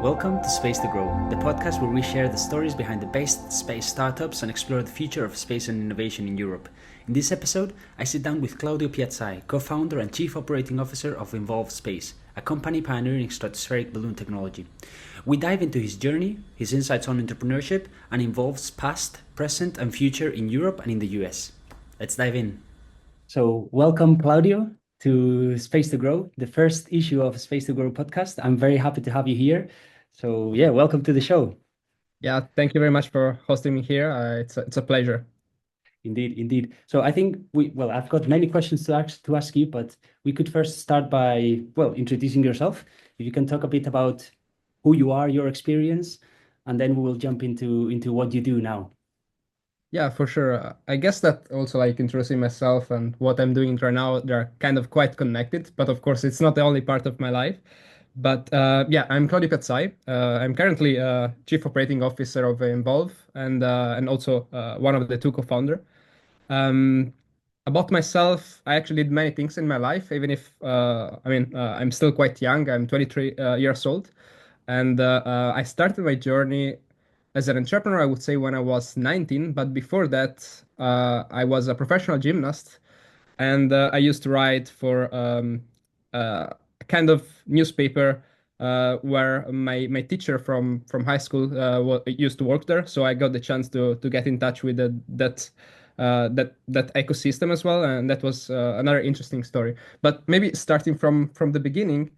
Welcome to Space to Grow, the podcast where we share the stories behind the best space startups and explore the future of space and innovation in Europe. In this episode, I sit down with Claudio Piazzai, co-founder and chief operating officer of Involve Space, a company pioneering stratospheric balloon technology. We dive into his journey, his insights on entrepreneurship, and Involve's past, present, and future in Europe and in the US. Let's dive in. So, welcome, Claudio, to Space to Grow, the first issue of Space to Grow podcast. I'm very happy to have you here. So yeah, welcome to the show. Yeah, thank you very much for hosting me here. It's a pleasure. Indeed. So I think I've got many questions to ask you, but we could first start by introducing yourself. If you can talk a bit about who you are, your experience, and then we will jump into what you do now. Yeah, for sure. I guess that also like introducing myself and what I'm doing right now, they're kind of quite connected, but of course it's not the only part of my life. But yeah, I'm Claudio Piazzai. I'm currently Chief Operating Officer of Involve and also one of the two co-founder. About myself, I actually did many things in my life, even if I'm still quite young. I'm 23 years old, and I started my journey as an entrepreneur, I would say, when I was 19. But before that, I was a professional gymnast, and I used to write for a kind of newspaper where my teacher from high school used to work there. So I got the chance to get in touch with that ecosystem as well, and that was another interesting story. But maybe starting from the beginning,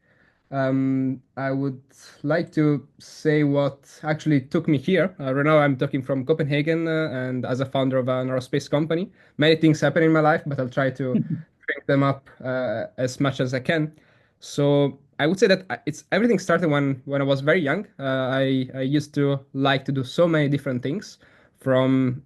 I would like to say what actually took me here. Right now, I'm talking from Copenhagen, and as a founder of an aerospace company. Many things happen in my life, but I'll try to bring them up as much as I can. So I would say that it's everything started when I was very young. I used to like to do so many different things, from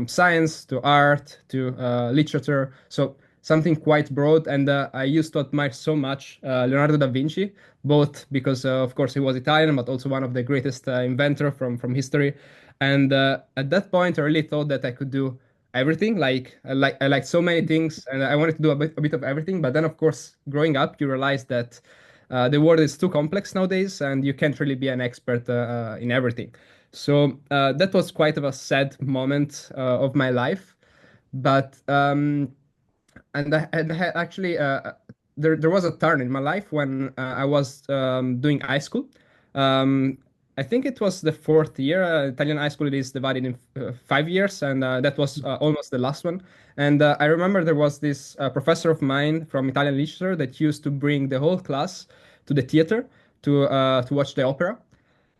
science to art to literature. So something quite broad. And I used to admire so much Leonardo da Vinci, both because, of course, he was Italian, but also one of the greatest inventor from history. And at that point, I really thought that I could do everything. Like I liked so many things, and I wanted to do a bit of everything. But then, of course, growing up, you realize that the world is too complex nowadays, and you can't really be an expert in everything. So that was quite of a sad moment of my life. But actually there was a turn in my life when I was doing high school. Um, I think it was the fourth year. Italian high school, it is divided in 5 years, and that was almost the last one. And I remember there was this professor of mine from Italian literature that used to bring the whole class to the theater to watch the opera.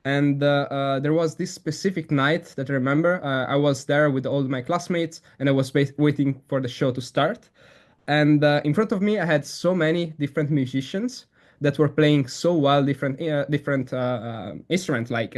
And there was this specific night that I remember. I was there with all my classmates, and I was waiting for the show to start. And in front of me, I had so many different musicians that were playing so well different instruments, like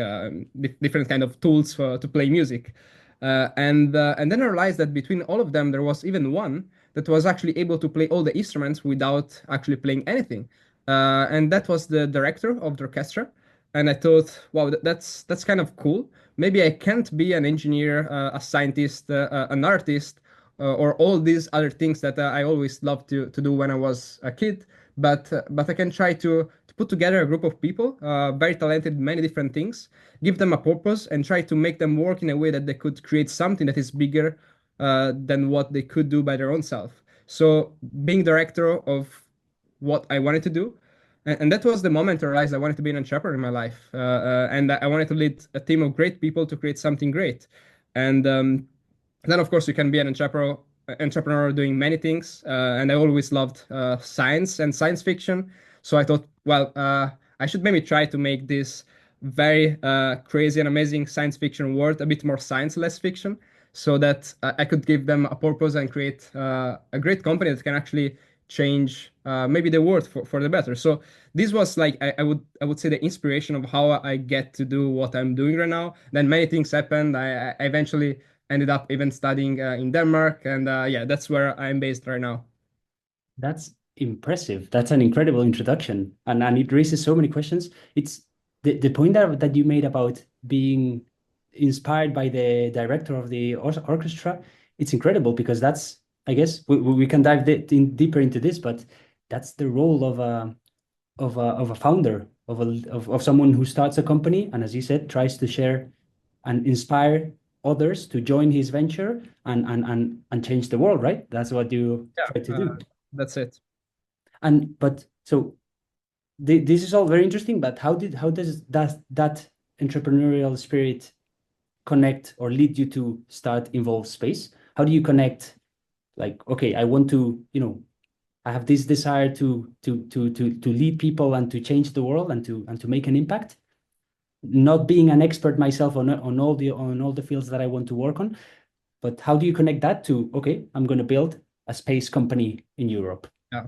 different kind of tools to play music. And then I realized that between all of them, there was even one that was actually able to play all the instruments without actually playing anything. And that was the director of the orchestra. And I thought, wow, that's kind of cool. Maybe I can't be an engineer, a scientist, an artist, or all these other things that I always loved to do when I was a kid. But I can try to put together a group of people, very talented, many different things, give them a purpose, and try to make them work in a way that they could create something that is bigger than what they could do by their own self. So being director of what I wanted to do. And that was the moment I realized I wanted to be an entrepreneur in my life. And I wanted to lead a team of great people to create something great. And then, of course, you can be an entrepreneur doing many things. And I always loved science and science fiction. So I thought, well, I should maybe try to make this very crazy and amazing science fiction world a bit more science, less fiction, so that I could give them a purpose and create a great company that can actually change maybe the world for the better. So this was like I would say the inspiration of how I get to do what I'm doing right now. Then many things happened. I eventually ended up even studying in Denmark, and yeah, that's where I'm based right now. That's impressive. That's an incredible introduction, and it raises so many questions. It's the point that you made about being inspired by the director of the orchestra. It's incredible because that's, I guess we can dive deeper into this, but that's the role of a founder of someone who starts a company and, as you said, tries to share and inspire others to join his venture and change the world, right? That's what you Yeah, try to do. that's it. And but so this is all very interesting, but how does that entrepreneurial spirit connect or lead you to start Involve Space? How do you connect, like, okay, I want to, I have this desire to lead people and to change the world and to make an impact, not being an expert myself on all the fields that I want to work on, but how do you connect that to, okay, I'm going to build a space company in Europe? Yeah.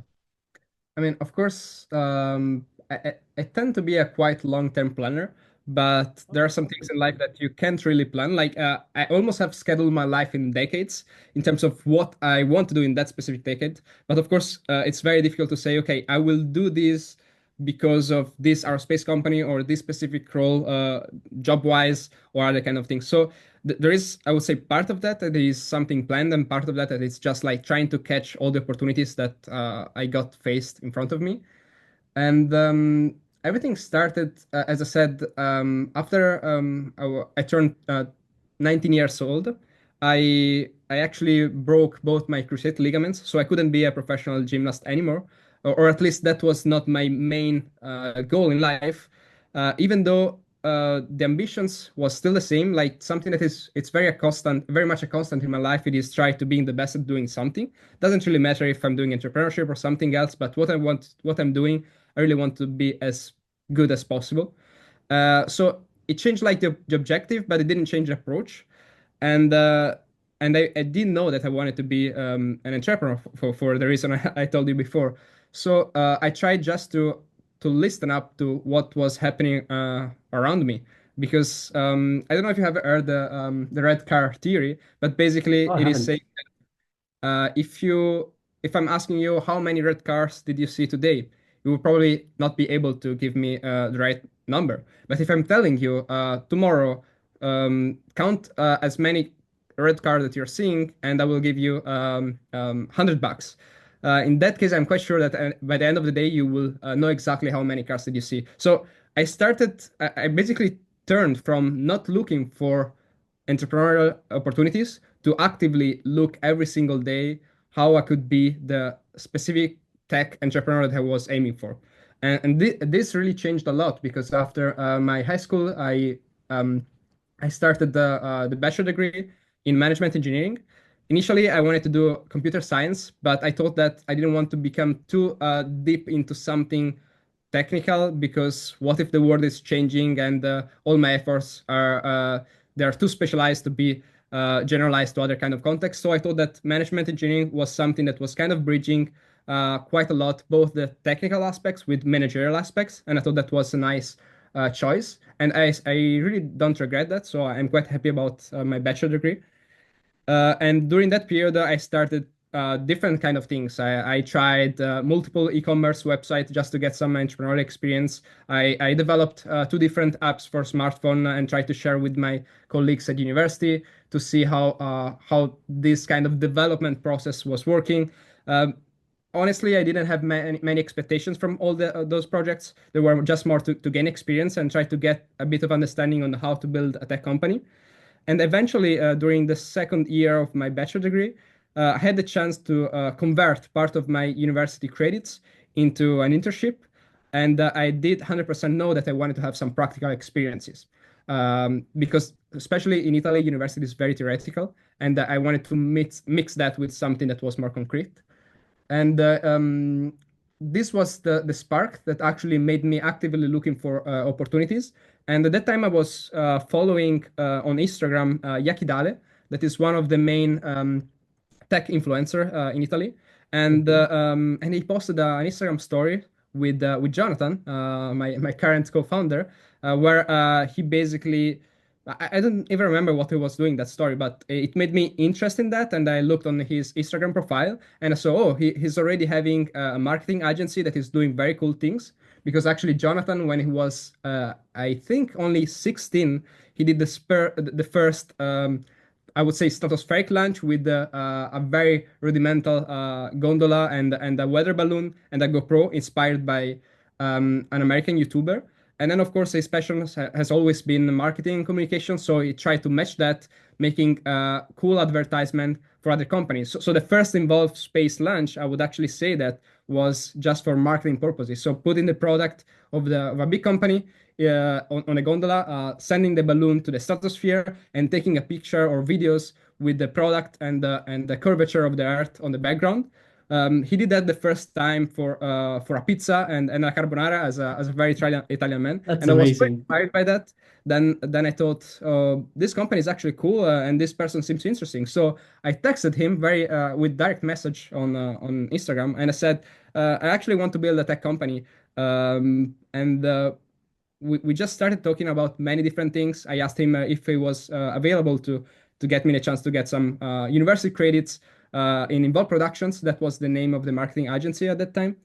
I mean, of course, I tend to be a quite long-term planner, but there are some things in life that you can't really plan. Like, I almost have scheduled my life in decades in terms of what I want to do in that specific decade. But of course, it's very difficult to say, okay, I will do this because of this our space company or this specific role, job-wise, or other kind of things. So there is, I would say, part of that that is something planned, and part of that that is just like trying to catch all the opportunities that I got faced in front of me. And everything started, as I said, after I turned 19 years old. I actually broke both my cruciate ligaments, so I couldn't be a professional gymnast anymore, or at least that was not my main goal in life. Even though the ambitions was still the same, like something that is it's very a constant, very much a constant in my life. It is try to being the best at doing something. Doesn't really matter if I'm doing entrepreneurship or something else, but what I'm doing, I really want to be as good as possible. So it changed like the objective, but it didn't change the approach. And I didn't know that I wanted to be an entrepreneur for the reason I told you before. So I tried just to listen up to what was happening around me, because I don't know if you have heard the red car theory, but basically Oh, I it is haven't. saying if I'm asking you how many red cars did you see today, you will probably not be able to give me the right number. But if I'm telling you tomorrow, count as many red cars that you're seeing, and I will give you $100. In that case, I'm quite sure that by the end of the day, you will know exactly how many cars did you see. So I basically turned from not looking for entrepreneurial opportunities to actively look every single day how I could be the specific tech entrepreneur that I was aiming for. And this really changed a lot, because after my high school, I started the bachelor degree in management engineering. Initially, I wanted to do computer science, but I thought that I didn't want to become too deep into something technical, because what if the world is changing and all my efforts are they are too specialized to be generalized to other kind of contexts. So I thought that management engineering was something that was kind of bridging quite a lot both the technical aspects with managerial aspects, and I thought that was a nice choice, and I really don't regret that. So I'm quite happy about my bachelor degree. And during that period, I started different kind of things. I tried multiple e-commerce websites just to get some entrepreneurial experience. I developed two different apps for smartphone and tried to share with my colleagues at university to see how this kind of development process was working. Honestly, I didn't have many expectations from all those projects. They were just more to gain experience and try to get a bit of understanding on how to build a tech company. And eventually, during the second year of my bachelor degree, I had the chance to convert part of my university credits into an internship. And I did 100% know that I wanted to have some practical experiences. Because, especially in Italy, university is very theoretical. And I wanted to mix that with something that was more concrete. And this was the spark that actually made me actively looking for opportunities. And at that time, I was following on Instagram Yakidale, that is one of the main tech influencer in Italy, Okay. and he posted an Instagram story with Jonathan, my current co-founder, where he basically I don't even remember what he was doing that story, but it made me interested in that, and I looked on his Instagram profile and I saw, oh, he's already having a marketing agency that is doing very cool things. Because actually, Jonathan, when he was I think only 16, he did the first I would say stratospheric launch with a very rudimental gondola and a weather balloon and a GoPro inspired by an American YouTuber. And then, of course, his passion has always been marketing and communication. So he tried to match that, making cool advertisement for other companies. So the first Involve Space launch, I would actually say that was just for marketing purposes. So putting the product of a big company on a gondola, sending the balloon to the stratosphere, and taking a picture or videos with the product and the curvature of the Earth on the background. He did that the first time for a pizza and a carbonara as a very Italian man, That's and I was quite amazing. inspired by that. Then I thought, this company is actually cool, and this person seems interesting. So I texted him very with direct message on Instagram, and I said, I actually want to build a tech company. And we just started talking about many different things. I asked him if he was available to get me the chance to get some university credits in Involve Productions. That was the name of the marketing agency at that time.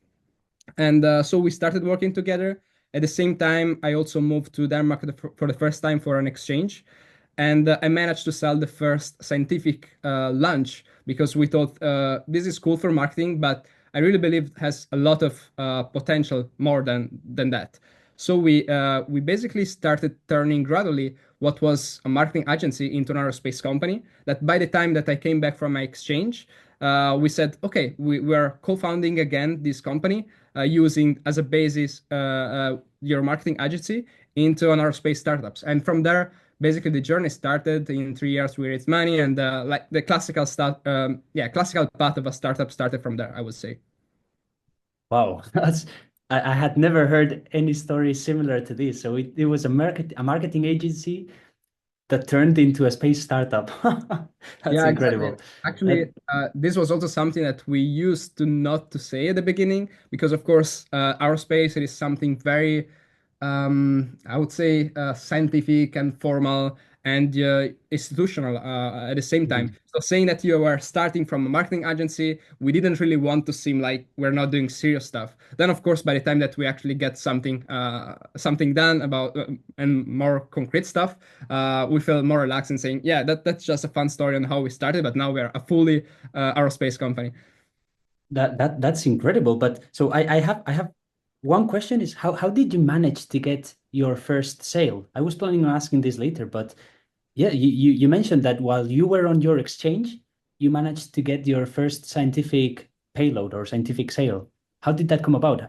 And so we started working together. At the same time, I also moved to Denmark for the first time for an exchange. And I managed to sell the first scientific lunch because we thought this is cool for marketing, but I really believe it has a lot of potential more than that. So we basically started turning gradually what was a marketing agency into an aerospace company. That by the time that I came back from my exchange, we said, okay, we are co-founding again this company using as a basis your marketing agency into an aerospace startups. And from there, basically the journey started. In 3 years we raised money, and like the classical stuff, classical path of a startup started from there, I would say. Wow, I had never heard any story similar to this. So it was a marketing agency that turned into a space startup. That's Yeah, exactly. incredible. Actually, That this was also something that we used to not to say at the beginning, because of course, aerospace, it is something very, I would say, scientific and formal and institutional at the same time. Mhm. So saying that you are starting from a marketing agency, we didn't really want to seem like we're not doing serious stuff. Then, of course, by the time that we actually get something done about and more concrete stuff, we feel more relaxed and saying, yeah, that's just a fun story on how we started, but now we're a fully aerospace company. that's incredible. But so I have one question is how did you manage to get your first sale? I was planning on asking this later, but yeah, you mentioned that while you were on your exchange, you managed to get your first scientific payload or scientific sale. How did that come about?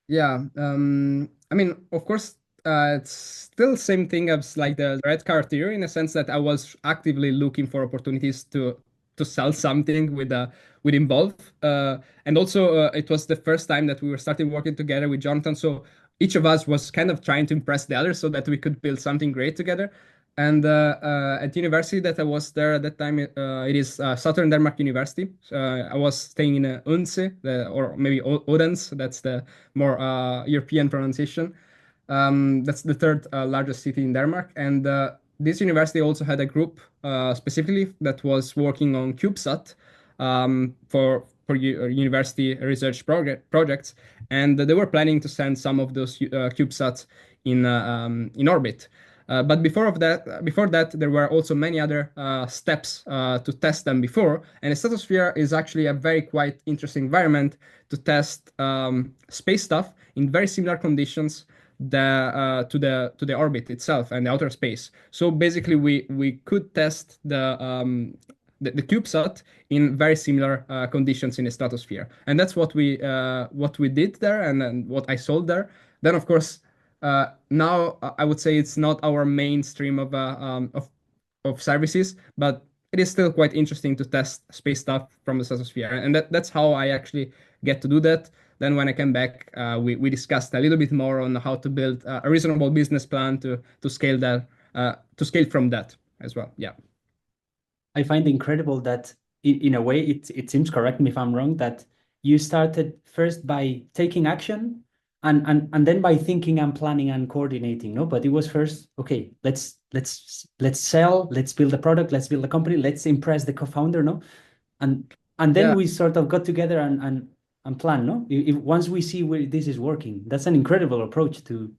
Yeah, I mean, of course, it's still same thing as like the red card theory, in a sense that I was actively looking for opportunities to sell something with Involve, and also it was the first time that we were starting working together with Jonathan. So each of us was kind of trying to impress the other so that we could build something great together. And at the university that I was there at that time, it is Southern Denmark University. I was staying in Odense, or maybe Odense. That's the more European pronunciation. That's the third largest city in Denmark. And this university also had a group specifically that was working on CubeSat for university research projects. And they were planning to send some of those CubeSats in orbit. But before that, there were also many other steps to test them before. And the stratosphere is actually a very quite interesting environment to test space stuff in very similar conditions to the orbit itself and the outer space. So basically, we could test the CubeSat in very similar conditions in the stratosphere, and that's what we did there, and then what I sold there. Then, of course, now I would say it's not our mainstream of services, but it is still quite interesting to test space stuff from the stratosphere, and that's how I actually get to do that. Then when I came back, we discussed a little bit more on how to build a reasonable business plan to scale that to scale from that as well. Yeah. I find incredible that in a way it seems, correct me if I'm wrong, that you started first by taking action and then by thinking and planning and coordinating, no? But it was first, okay, let's sell, let's build a product, let's build a company, let's impress the co-founder, no? And then Yeah. we sort of got together and plan, no? Once we see where this is working, that's an incredible approach to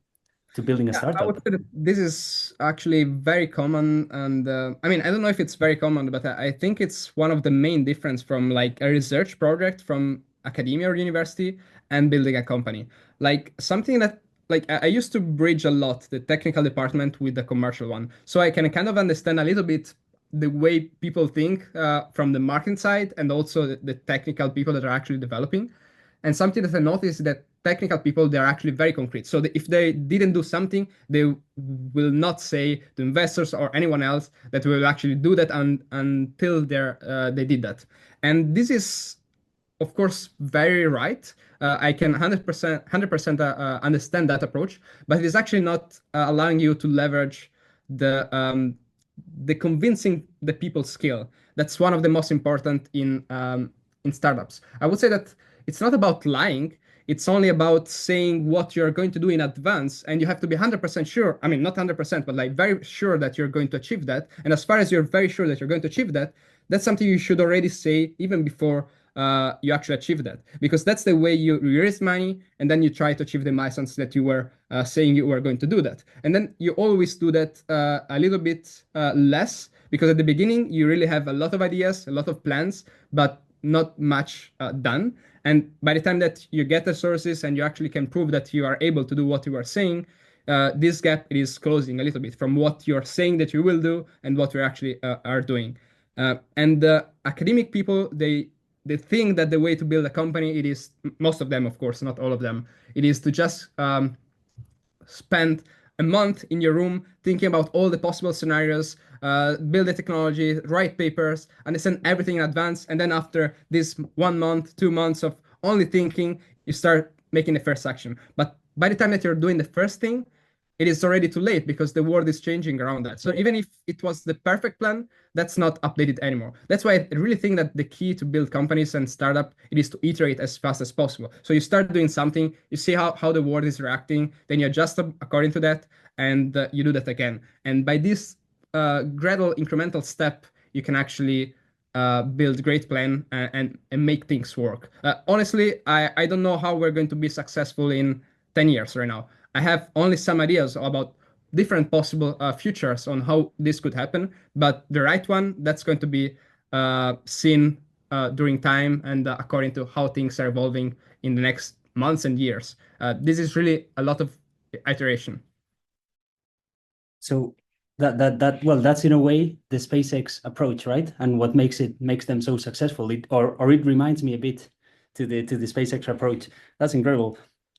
building a Yeah, I would startup. say that this is actually very common, and I mean, I don't know if it's very common, but I think it's one of the main difference from like a research project from academia or university and building a company. Like something that like I used to bridge a lot the technical department with the commercial one, so I can kind of understand a little bit the way people think from the marketing side and also the technical people that are actually developing. And something that I noticed is that technical people, they're actually very concrete. So if they didn't do something, they will not say to investors or anyone else that we will actually do that until they did that. And this is, of course, very right. I can 100% understand that approach, but it is actually not allowing you to leverage the convincing the people skill. That's one of the most important in startups. I would say that it's not about lying. It's only about saying what you're going to do in advance, and you have to be 100% sure. I mean, not 100%, but like very sure that you're going to achieve that. And as far as you're very sure that you're going to achieve that, that's something you should already say even before you actually achieve that, because that's the way you raise money, and then you try to achieve the milestones that you were saying you were going to do that. And then you always do that a little bit less, because at the beginning you really have a lot of ideas, a lot of plans, but not much done. And by the time that you get the sources and you actually can prove that you are able to do what you are saying, this gap is closing a little bit from what you're saying that you will do and what you actually are doing. And the academic people, they think that the way to build a company, it is, most of them, of course, not all of them, it is to just spend a month in your room thinking about all the possible scenarios, build the technology, write papers, understand everything in advance, and then after this 1 month, 2 months of only thinking, you start making the first action. But by the time that you're doing the first thing, it is already too late because the world is changing around that. So even if it was the perfect plan, that's not updated anymore. That's why I really think that the key to build companies and startup, it is to iterate as fast as possible. So you start doing something, you see how the world is reacting, then you adjust according to that, and you do that again. And by this gradual incremental step, you can actually build great plan and make things work. Honestly, I don't know how we're going to be successful in 10 years right now. I have only some ideas about different possible futures on how this could happen, but the right one, that's going to be seen during time and according to how things are evolving in the next months and years. This is really a lot of iteration. So that well, that's in a way the SpaceX approach, right? And what makes them so successful. Or it reminds me a bit to the SpaceX approach. That's incredible.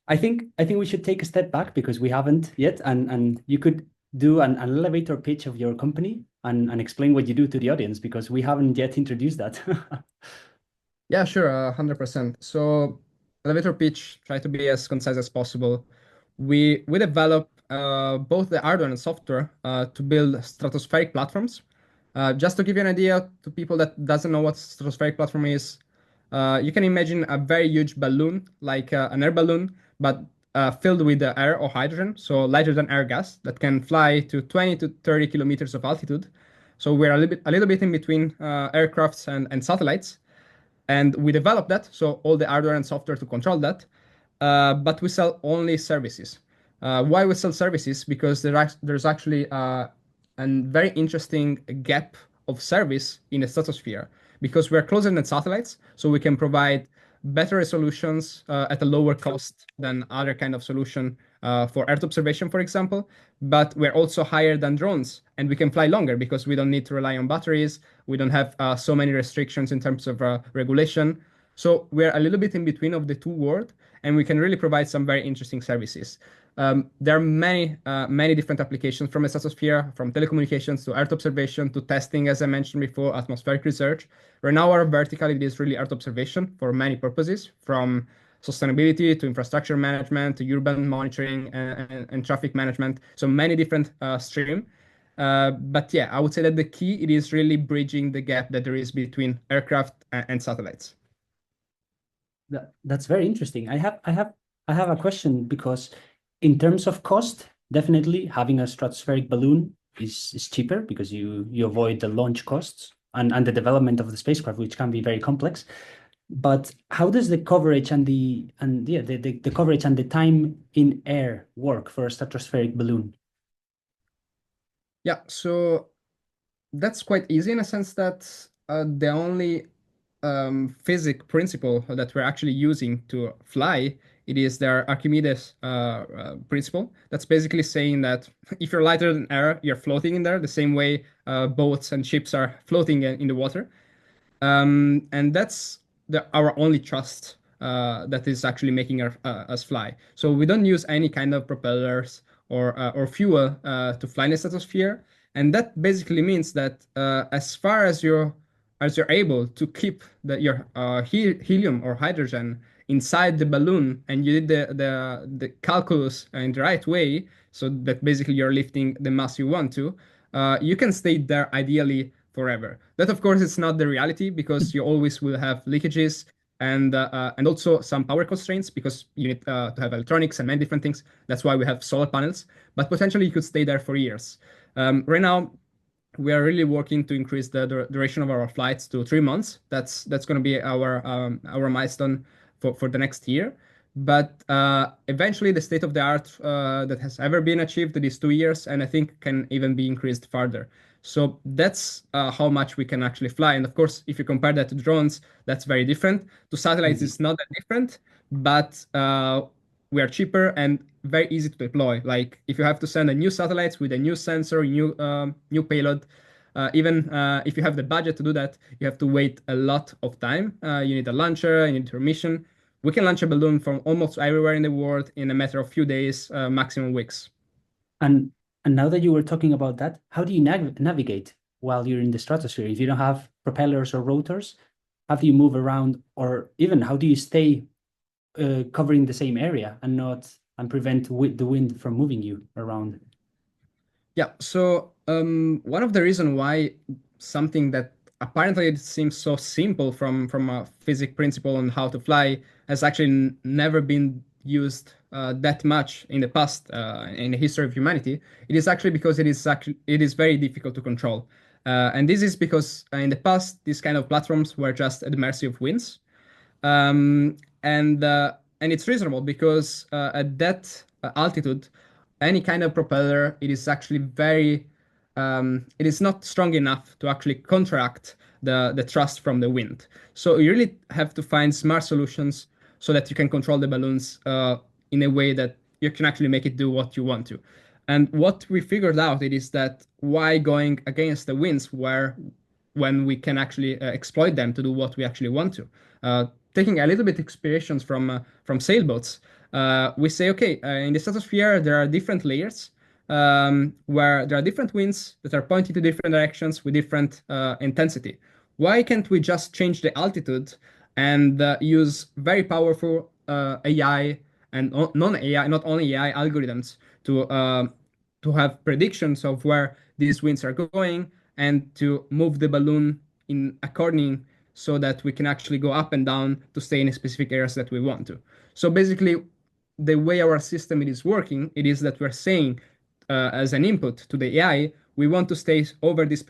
I think we should take a step back because we haven't yet, and you could do an elevator pitch of your company and explain what you do to the audience because we haven't yet introduced that. Yeah, sure, 100%. So elevator pitch, try to be as concise as possible. We develop both the hardware and software to build stratospheric platforms. Just to give you an idea to people that doesn't know what stratospheric platform is, you can imagine a very huge balloon, like an air balloon, but filled with air or hydrogen, so lighter than air gas, that can fly to 20 to 30 kilometers of altitude. So we're a little bit in between aircrafts and satellites, and we develop that, so all the hardware and software to control that, but we sell only services. Why we sell services? Because there's actually a very interesting gap of service in the stratosphere, because we're closer than satellites, so we can provide better resolutions at a lower cost than other kind of solution for Earth observation, for example. But we're also higher than drones, and we can fly longer because we don't need to rely on batteries. We don't have so many restrictions in terms of regulation. So we're a little bit in between of the two worlds, and we can really provide some very interesting services. There are many different applications from the stratosphere, from telecommunications to Earth observation to testing, as I mentioned before, atmospheric research. Right now, our vertical, it is really Earth observation for many purposes, from sustainability to infrastructure management to urban monitoring and traffic management. So many different streams. But yeah, I would say that the key, it is really bridging the gap that there is between aircraft and satellites. That's very interesting. I have a question because in terms of cost, definitely having a stratospheric balloon is cheaper because you avoid the launch costs and the development of the spacecraft, which can be very complex. But how does the coverage and the coverage and the time in air work for a stratospheric balloon? Yeah, so that's quite easy in a sense that the only physics principle that we're actually using to fly It is their Archimedes principle. That's basically saying that if you're lighter than air, you're floating in there, the same way boats and ships are floating in the water. And that's our only trust that is actually making us fly. So we don't use any kind of propellers or fuel to fly in the stratosphere, and that basically means that as far as you're able to keep your helium or hydrogen inside the balloon, and you did the calculus in the right way, so that basically you're lifting the mass you want to, you can stay there ideally forever. That, of course, is not the reality because you always will have leakages and also some power constraints because you need to have electronics and many different things. That's why we have solar panels. But potentially you could stay there for years. Right now, we are really working to increase the duration of our flights to 3 months. That's going to be our milestone for the next year. But eventually, the state of the art that has ever been achieved is 2 years, and I think can even be increased further. So that's how much we can actually fly. And of course, if you compare that to drones, that's very different. To satellites, Mhm. it's not that different, but we are cheaper and very easy to deploy. Like if you have to send a new satellite with a new sensor, new payload, even if you have the budget to do that, you have to wait a lot of time. You need a launcher, you need permission. We can launch a balloon from almost everywhere in the world in a matter of few days, maximum weeks. And and now that you were talking about that, how do you navigate while you're in the stratosphere? If you don't have propellers or rotors, how do you move around, or even how do you stay covering the same area and not and prevent the wind from moving you around? Yeah, so one of the reason why something that apparently it seems so simple from a physics principle on how to fly has actually never been used that much in the past in the history of humanity, it is actually because it is very difficult to control. And this is because in the past these kind of platforms were just at the mercy of winds. And it's reasonable because at that altitude, any kind of propeller, it is actually very, it is not strong enough to actually counteract the thrust from the wind. So you really have to find smart solutions so that you can control the balloons in a way that you can actually make it do what you want to. And what we figured out it is that why going against the winds where when we can actually exploit them to do what we actually want to. Taking a little bit inspirations from sailboats, we say, okay, in the stratosphere there are different layers where there are different winds that are pointing to different directions with different intensity. Why can't we just change the altitude and use very powerful AI and non-AI, not only AI algorithms to have predictions of where these winds are going and to move the balloon in according so that we can actually go up and down to stay in specific areas that we want to. So basically, the way our system it is working, it is that we're saying as an input to the AI, we want to stay over these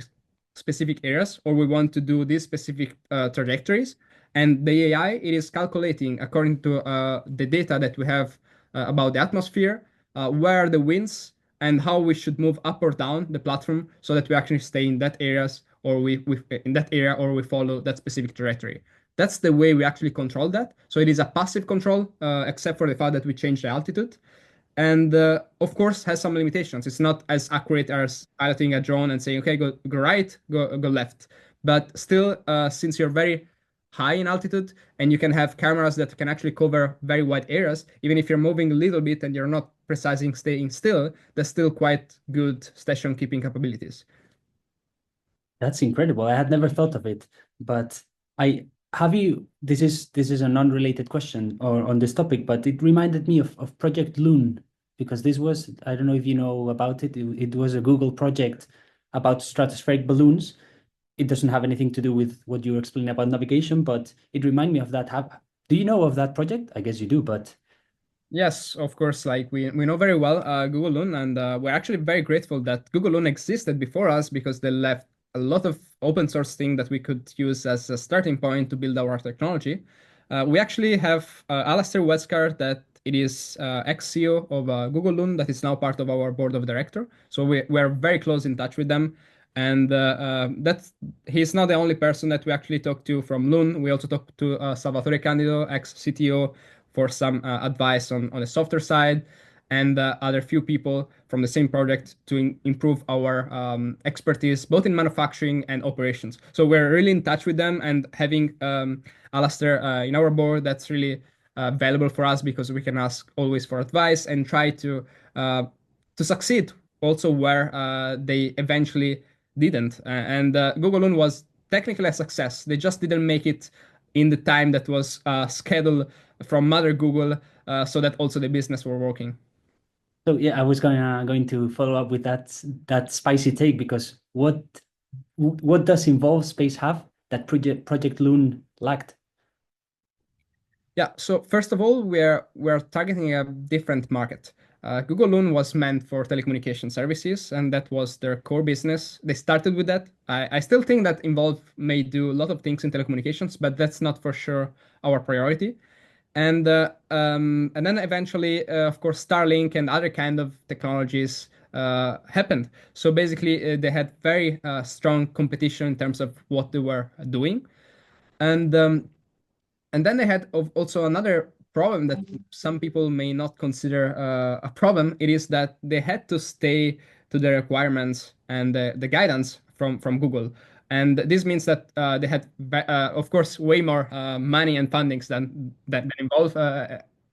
specific areas or we want to do these specific trajectories. And the AI, it is calculating according to the data that we have about the atmosphere, where are the winds, and how we should move up or down the platform so that we actually stay in that areas or we in that area or we follow that specific trajectory. That's the way we actually control that. So it is a passive control, except for the fact that we change the altitude. And of course, has some limitations. It's not as accurate as piloting a drone and saying, okay, go right, go left. But still, since you're very high in altitude and you can have cameras that can actually cover very wide areas, even if you're moving a little bit and you're not precisely staying still, there's still quite good station keeping capabilities. That's incredible. I had never thought of it, but I have you. This is a non-related question or on this topic, but it reminded me of Project Loon because this was I don't know if you know about it. It was a Google project about stratospheric balloons. It doesn't have anything to do with what you were explaining about navigation, but it reminded me of that. Do you know of that project? I guess you do, but Yes, of course. Like we know very well Google Loon, and we're actually very grateful that Google Loon existed before us because they left a lot of open source thing that we could use as a starting point to build our technology. We actually have Alastair Westcar, that it is ex-CEO of Google Loon, that is now part of our board of director. So we're very close in touch with them. And that's he's not the only person that we actually talk to from Loon. We also talk to Salvatore Candido, ex-CTO for some advice on the software side, and other few people from the same project to improve our expertise both in manufacturing and operations. So we're really in touch with them, and having Alastair in our board, that's really valuable for us because we can ask always for advice and try to succeed also where they eventually didn't. And Google Loon was technically a success. They just didn't make it in the time that was scheduled from Mother Google, so that also the business were working. So yeah, I was going to follow up with that spicy take, because what does Involve Space have that Project Loon lacked? Yeah, so first of all, we're targeting a different market. Google Loon was meant for telecommunication services, and that was their core business. They started with that. I still think that Involve may do a lot of things in telecommunications, but that's not for sure our priority. And then eventually, of course, Starlink and other kind of technologies happened. So basically, they had very strong competition in terms of what they were doing. And and then they had also another problem that some people may not consider a problem. It is that they had to stay to the requirements and the guidance from Google. And this means that they had, of course, way more money and fundings than Involve,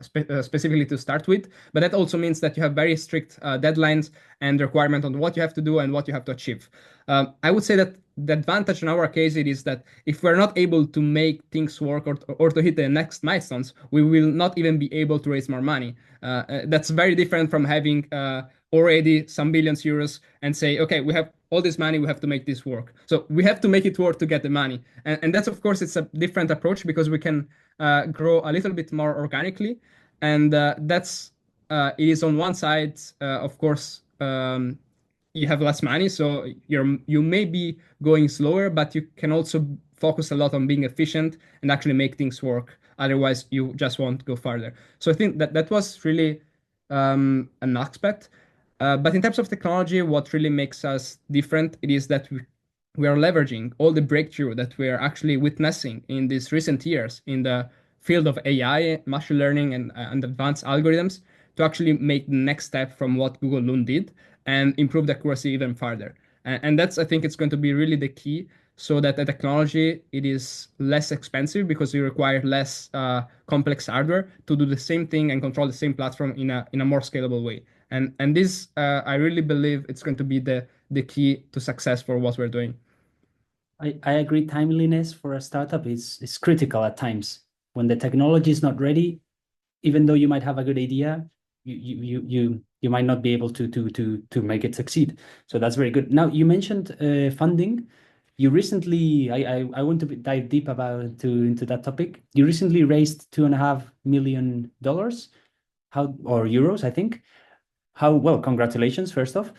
specifically to start with. But that also means that you have very strict deadlines and requirement on what you have to do and what you have to achieve. I would say that the advantage in our case it is that if we're not able to make things work or to hit the next milestones, we will not even be able to raise more money. That's very different from having already some billions euros and say, okay, we have all this money, we have to make this work. So we have to make it work to get the money. And that's, of course, it's a different approach because we can grow a little bit more organically. And that's it is on one side, of course, you have less money, so you may be going slower, but you can also focus a lot on being efficient and actually make things work. Otherwise, you just won't go farther. So I think that that was really an aspect. But in terms of technology, what really makes us different, it is that we are leveraging all the breakthrough that we are actually witnessing in these recent years in the field of AI, machine learning, and advanced algorithms to actually make the next step from what Google Loon did and improve the accuracy even further. And that's, I think, it's going to be really the key, so that the technology it is less expensive because you require less complex hardware to do the same thing and control the same platform in a more scalable way. And this I really believe it's going to be the key to success for what we're doing. I agree. Timeliness for a startup is critical at times. When the technology is not ready, even though you might have a good idea, you might not be able to make it succeed. So that's very good. Now you mentioned funding. You recently, I want to dive deep into that topic. You recently raised $2.5 million, or euros, I think. Well, congratulations, first off.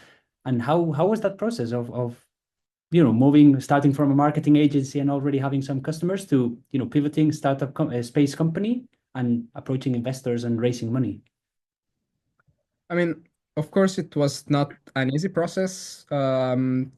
And how was that process of starting from a marketing agency and already having some customers to, pivoting space company and approaching investors and raising money? I mean, of course, it was not an easy process. From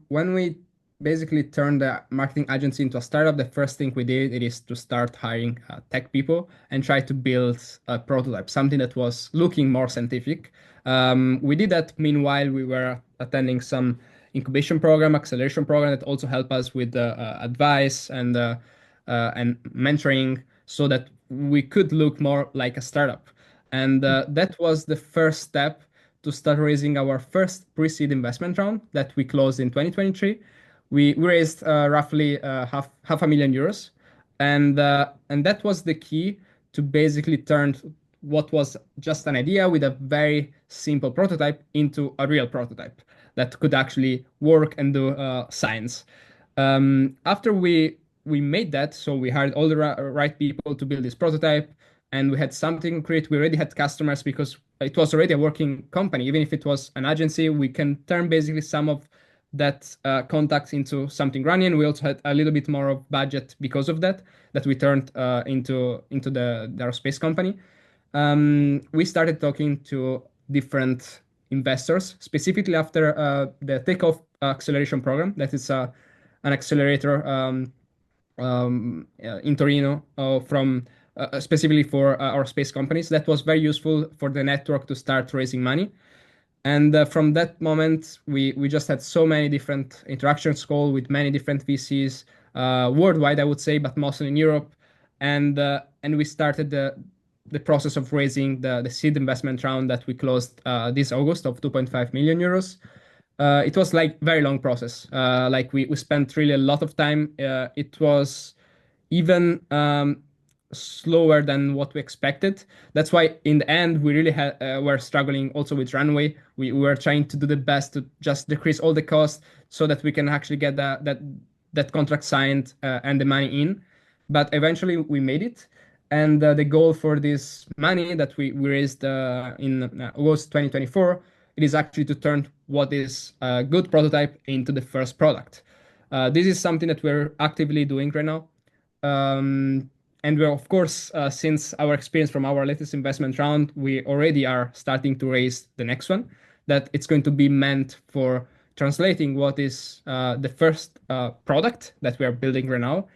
when we basically turned the marketing agency into a startup, the first thing we did it is to start hiring tech people and try to build a prototype, something that was looking more scientific. We did that meanwhile we were attending some incubation program, acceleration program that also helped us with advice and mentoring, so that we could look more like a startup. And that was the first step to start raising our first pre-seed investment round that we closed in 2023. We raised roughly half a million euros, and that was the key to basically turn what was just an idea with a very simple prototype into a real prototype that could actually work and do science. After we made that, so we hired all the right people to build this prototype, and we had something create. We already had customers because it was already a working company. Even if it was an agency, we can turn basically some of that contacts into something running. We also had a little bit more of budget because of that we turned into the aerospace company. We started talking to different investors, specifically after the takeoff acceleration program. That is an accelerator in Torino from specifically for our space companies. That was very useful for the network to start raising money. And from that moment, we just had so many different interactions call with many different VCs worldwide, I would say, but mostly in Europe. And we started the process of raising the seed investment round that we closed this August of 2.5 million euros. It was like very long process. Like we spent really a lot of time. It was even slower than what we expected. That's why in the end we really were struggling also with runway. We were trying to do the best to just decrease all the costs so that we can actually get that contract signed and the money in. But eventually we made it. And the goal for this money that we raised in August 2024, it is actually to turn what is a good prototype into the first product. This is something that we're actively doing right now. And we're, of course, since our experience from our latest investment round, we already are starting to raise the next one, that it's going to be meant for translating what is the first product that we are building right now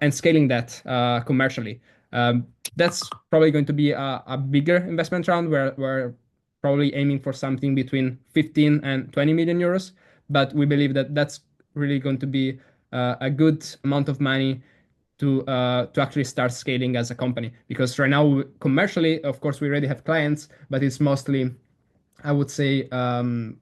and scaling that commercially. That's probably going to be a bigger investment round where we're probably aiming for something between 15 and 20 million euros. But we believe that that's really going to be a good amount of money to actually start scaling as a company. Because right now, commercially, of course, we already have clients, but it's mostly, I would say,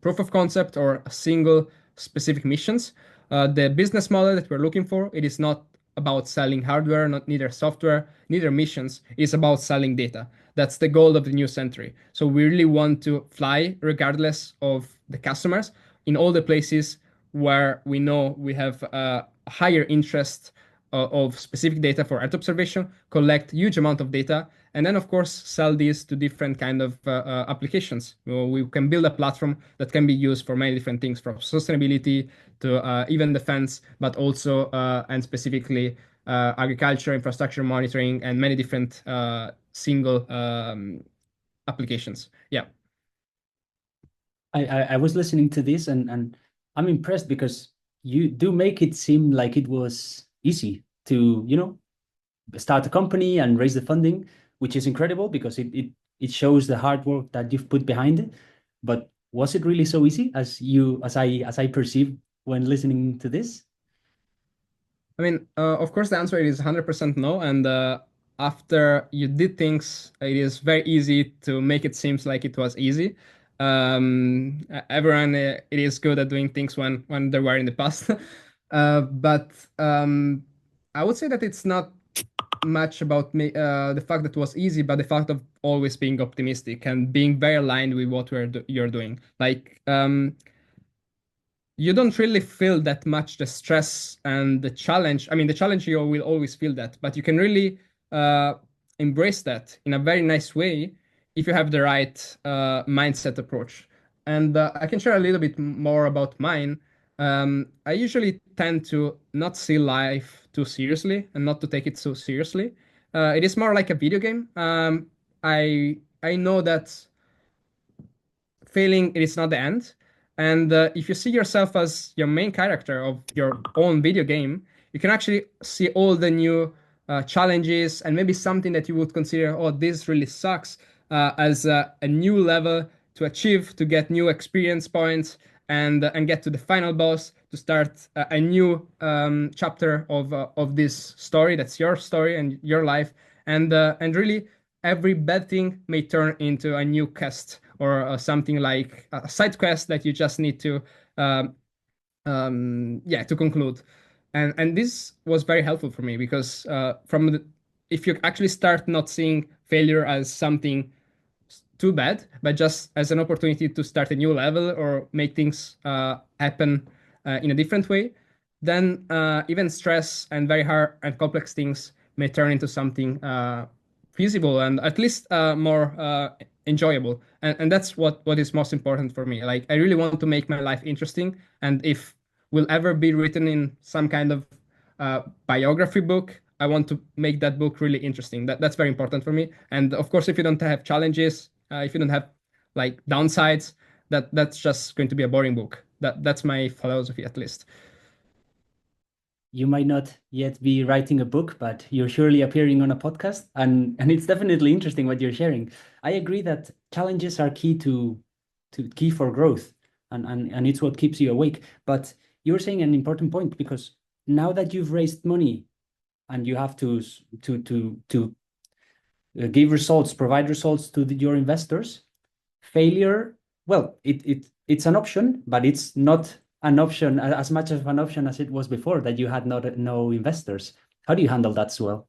proof of concept or single specific missions. The business model that we're looking for, it is not about selling hardware, not neither software, neither missions. It's about selling data. That's the goal of the new century. So we really want to fly regardless of the customers in all the places where we know we have a higher interest of specific data for Earth observation, collect huge amount of data, and then of course sell these to different kind of applications. We can build a platform that can be used for many different things, from sustainability to even defense, but also and specifically agriculture, infrastructure monitoring, and many different single applications. Yeah. I was listening to this and I'm impressed because you do make it seem like it was easy to, start a company and raise the funding, which is incredible because it shows the hard work that you've put behind it. But was it really so easy as I perceived when listening to this? I mean, of course, the answer is 100% no. And after you did things, it is very easy to make it seems like it was easy. Everyone, it is good at doing things when they were in the past. But I would say that it's not much about me, the fact that it was easy, but the fact of always being optimistic and being very aligned with what you're doing. Like, you don't really feel that much the stress and the challenge. I mean, the challenge you will always feel that, but you can really uh, embrace that in a very nice way if you have the right mindset approach. And I can share a little bit more about mine. I usually tend to not see life too seriously and not to take it so seriously. It is more like a video game. I know that failing it is not the end. And if you see yourself as your main character of your own video game, you can actually see all the new challenges and maybe something that you would consider, oh, this really sucks, as a new level to achieve, to get new experience points, and get to the final boss to start a new chapter of this story. That's your story and your life, and really every bad thing may turn into a new quest or something like a side quest that you just need to yeah, to conclude. And this was very helpful for me because if you actually start not seeing failure as something too bad, but just as an opportunity to start a new level or make things happen in a different way, then even stress and very hard and complex things may turn into something feasible and at least more enjoyable. And that's what is most important for me. Like, I really want to make my life interesting. And if will ever be written in some kind of biography book, I want to make that book really interesting. That's very important for me. And of course, if you don't have challenges, if you don't have like downsides, that's just going to be a boring book. That's my philosophy, at least. You might not yet be writing a book, but you're surely appearing on a podcast, and it's definitely interesting what you're sharing. I agree that challenges are key for growth, and it's what keeps you awake. But you're saying an important point because now that you've raised money and you have to give results, provide results to your investors, failure, well, it's an option, but it's not an option as much of an option as it was before that you had no investors. How do you handle that as well?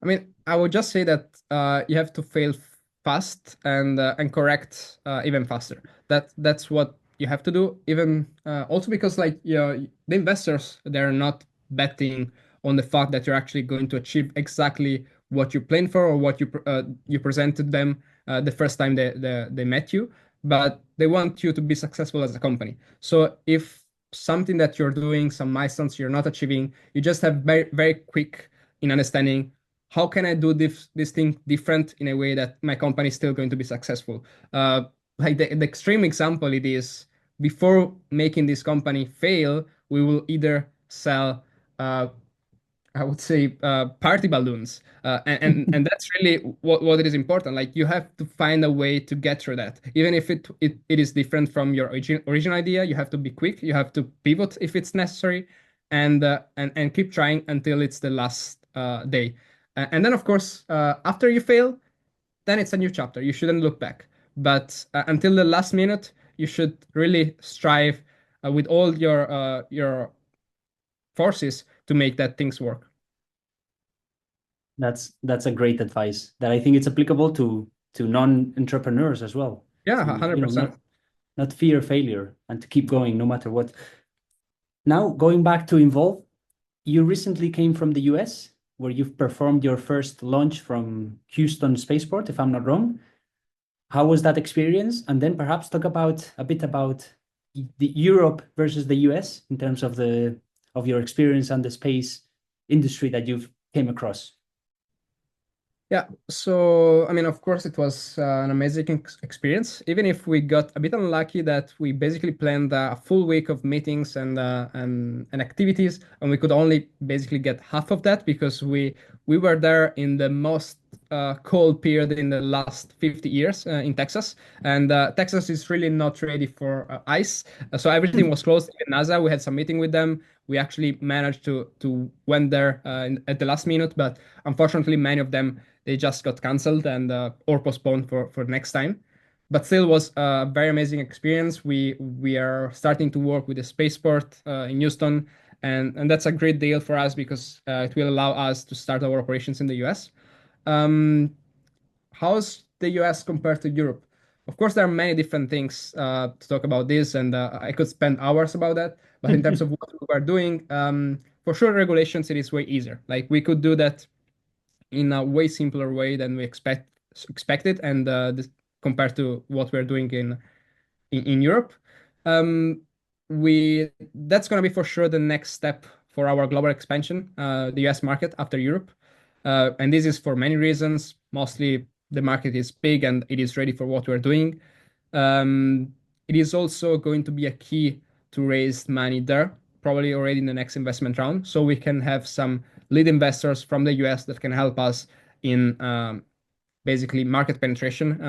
I mean, I would just say that you have to fail fast and correct even faster. That's what you have to do. Even also because like the investors, they're not betting on the fact that you're actually going to achieve exactly what you planned for or what you presented them the first time they met you, but they want you to be successful as a company. So if something that you're doing, some milestones you're not achieving, you just have very quick in understanding how can I do this thing different in a way that my company is still going to be successful. Like the extreme example it is before making this company fail, we will either sell uh, I would say party balloons, and that's really what it is important. Like you have to find a way to get through that, even if it is different from your original idea. You have to be quick. You have to pivot if it's necessary, and keep trying until it's the last day. And then of course, after you fail, then it's a new chapter. You shouldn't look back. But until the last minute, you should really strive with all your forces to make that things work. That's a great advice that I think it's applicable to non-entrepreneurs as well. Yeah, To, you know, 100%. not fear failure and to keep going no matter what. Now, going back to Involve, you recently came from the US, where you've performed your first launch from Houston Spaceport, if I'm not wrong. How was that experience? And then perhaps talk about a bit about the Europe versus the US in terms of the of your experience and the space industry that you've came across. Yeah, so I mean, of course, it was an amazing experience. Even if we got a bit unlucky that we basically planned a full week of meetings and activities, and we could only basically get half of that because we were there in the most cold period in the last 50 years in Texas, and Texas is really not ready for ice. So everything was closed. In NASA, we had some meeting with them. We actually managed to went there at the last minute, but unfortunately, many of them they just got canceled and or postponed for next time. But still was a very amazing experience. We are starting to work with the spaceport in Houston, and that's a great deal for us because it will allow us to start our operations in the US. Um, how's the US compared to Europe? Of course, there are many different things to talk about this, and I could spend hours about that. But in terms of what we are doing, for sure, regulations it is way easier. Like we could do that in a way simpler way than we expected, and compared to what we're doing in Europe. Um, we That's going to be for sure the next step for our global expansion, the US market after Europe. And this is for many reasons. Mostly the market is big and it is ready for what we're doing. It is also going to be a key to raise money there, probably already in the next investment round. So we can have some lead investors from the US that can help us in basically market penetration